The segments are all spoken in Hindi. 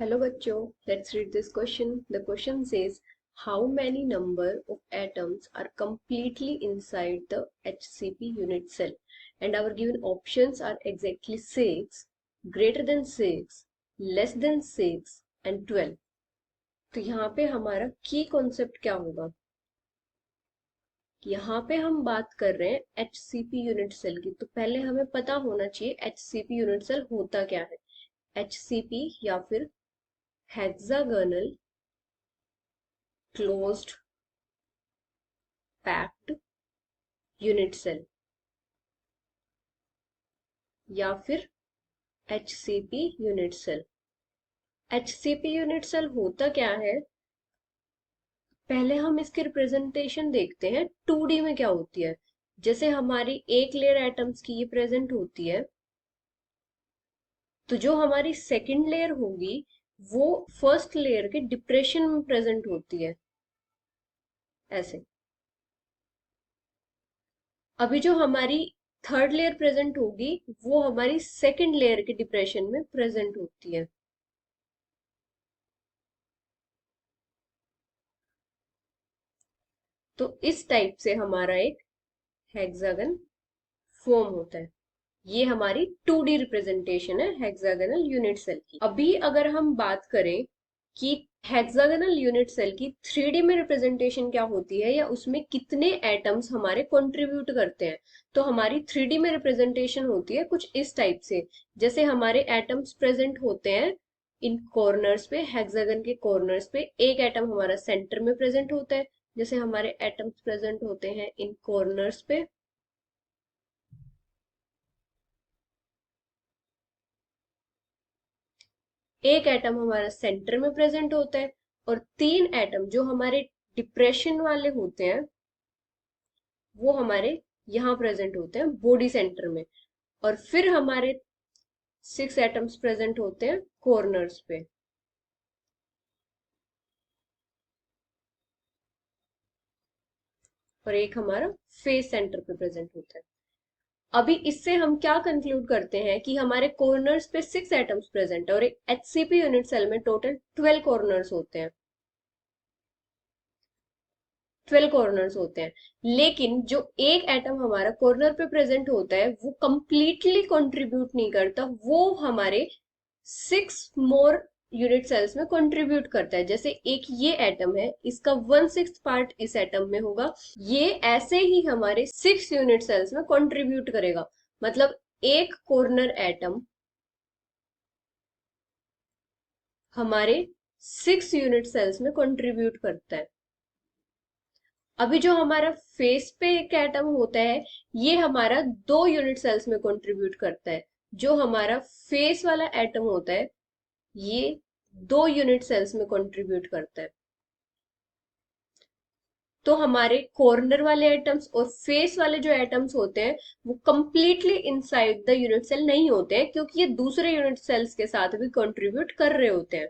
Hello bachcho, let's read this question. The question says, how many number of atoms are completely inside the HCP unit cell? And our given options are exactly 6, greater than 6, less than 6 and 12. तो यहाँ पे हमारा की कॉन्सेप्ट क्या होगा? यहाँ पे हम बात कर रहे हैं HCP यूनिट सेल की, तो पहले हमें पता होना चाहिए HCP यूनिट सेल होता क्या है. HCP या फिर hexagonal closed packed unit cell या फिर HCP unit cell. HCP unit cell होता क्या है, पहले हम इसकी रिप्रेजेंटेशन देखते हैं 2D में क्या होती है. जैसे हमारी एक लेयर एटम्स की ये प्रेजेंट होती है, तो जो हमारी सेकंड लेयर होगी वो फर्स्ट लेयर के डिप्रेशन में प्रेजेंट होती है ऐसे. अभी जो हमारी थर्ड लेयर प्रेजेंट होगी वो हमारी सेकंड लेयर के डिप्रेशन में प्रेजेंट होती है. तो इस टाइप से हमारा एक हेक्सागन फॉर्म होता है. ये हमारी 2D रिप्रेजेंटेशन है हेक्सागोनल यूनिट सेल की. अभी अगर हम बात करें कि हेक्सागोनल यूनिट सेल की 3D में रिप्रेजेंटेशन क्या होती है या उसमें कितने एटम्स हमारे कंट्रीब्यूट करते हैं, तो हमारी 3D में रिप्रेजेंटेशन होती है कुछ इस टाइप से. जैसे हमारे एटम्स प्रेजेंट होते हैं इन कॉर्नर्स पे, हेक्सागन के कॉर्नर्स पे एक एटम हमारा सेंटर में प्रेजेंट होता है. जैसे हमारे एटम्स प्रेजेंट होते हैं इन कॉर्नर्स पे, एक एटम हमारा सेंटर में प्रेजेंट होता है और तीन एटम जो हमारे डिप्रेशन वाले होते हैं वो हमारे यहाँ प्रेजेंट होते हैं बॉडी सेंटर में. और फिर हमारे 6 एटम्स प्रेजेंट होते हैं कॉर्नर्स पे. और एक हमारा फेस सेंटर पे प्रेजेंट होता है. अभी इससे हम क्या कंक्लूड करते हैं कि हमारे कॉर्नर्स पे 6 एटम्स प्रेजेंट है और एक HCP यूनिट सेल में टोटल 12 कॉर्नर्स होते हैं. 12 कॉर्नर्स होते हैं. लेकिन जो एक एटम हमारा कॉर्नर पे प्रेजेंट होता है वो कंप्लीटली कंट्रीब्यूट नहीं करता, वो हमारे 6 मोर यूनिट सेल्स में कंट्रीब्यूट करता है. जैसे एक ये एटम है, इसका 1/6 पार्ट इस एटम में होगा, ये ऐसे ही हमारे 6 यूनिट सेल्स में कंट्रीब्यूट करेगा. मतलब एक कॉर्नर एटम हमारे 6 यूनिट सेल्स में कंट्रीब्यूट करता है. अभी जो हमारा फेस पे एक एटम होता है ये हमारा 2 यूनिट सेल्स में कंट्रीब्यूट करता है. जो हमारा फेस वाला एटम होता है ये 2 यूनिट सेल्स में कंट्रीब्यूट करता है. तो हमारे कॉर्नर वाले एटम्स और फेस वाले जो एटम्स होते हैं वो completely inside the unit cell नहीं होते हैं, क्योंकि ये दूसरे यूनिट सेल्स के साथ भी कंट्रीब्यूट कर रहे होते हैं.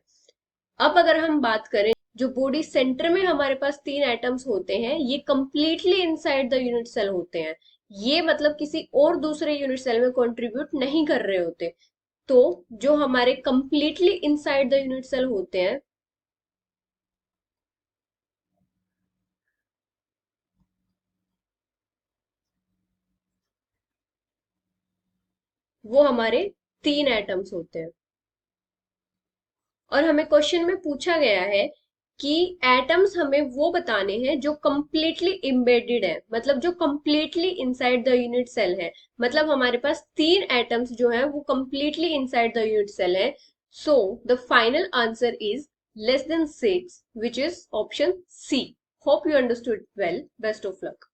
अब अगर हम बात करें जो बॉडी सेंटर में हमारे पास 3 एटम्स होते हैं ये completely inside the unit cell होते हैं. ये मतलब किसी और दूसरे यूनिट सेल में कंट्रीब्यूट नहीं कर रहे होते. तो जो हमारे completely inside the unit cell होते हैं वो हमारे 3 एटम्स होते हैं. और हमें क्वेश्चन में पूछा गया है कि एटम्स हमें वो बताने हैं जो कंप्लीटली इम्बेडेड है, मतलब जो completely inside the unit cell है. मतलब हमारे पास 3 एटम्स जो हैं वो completely inside the unit cell है. So the final answer is less than 6, which is option C. Hope you understood well. Best of luck.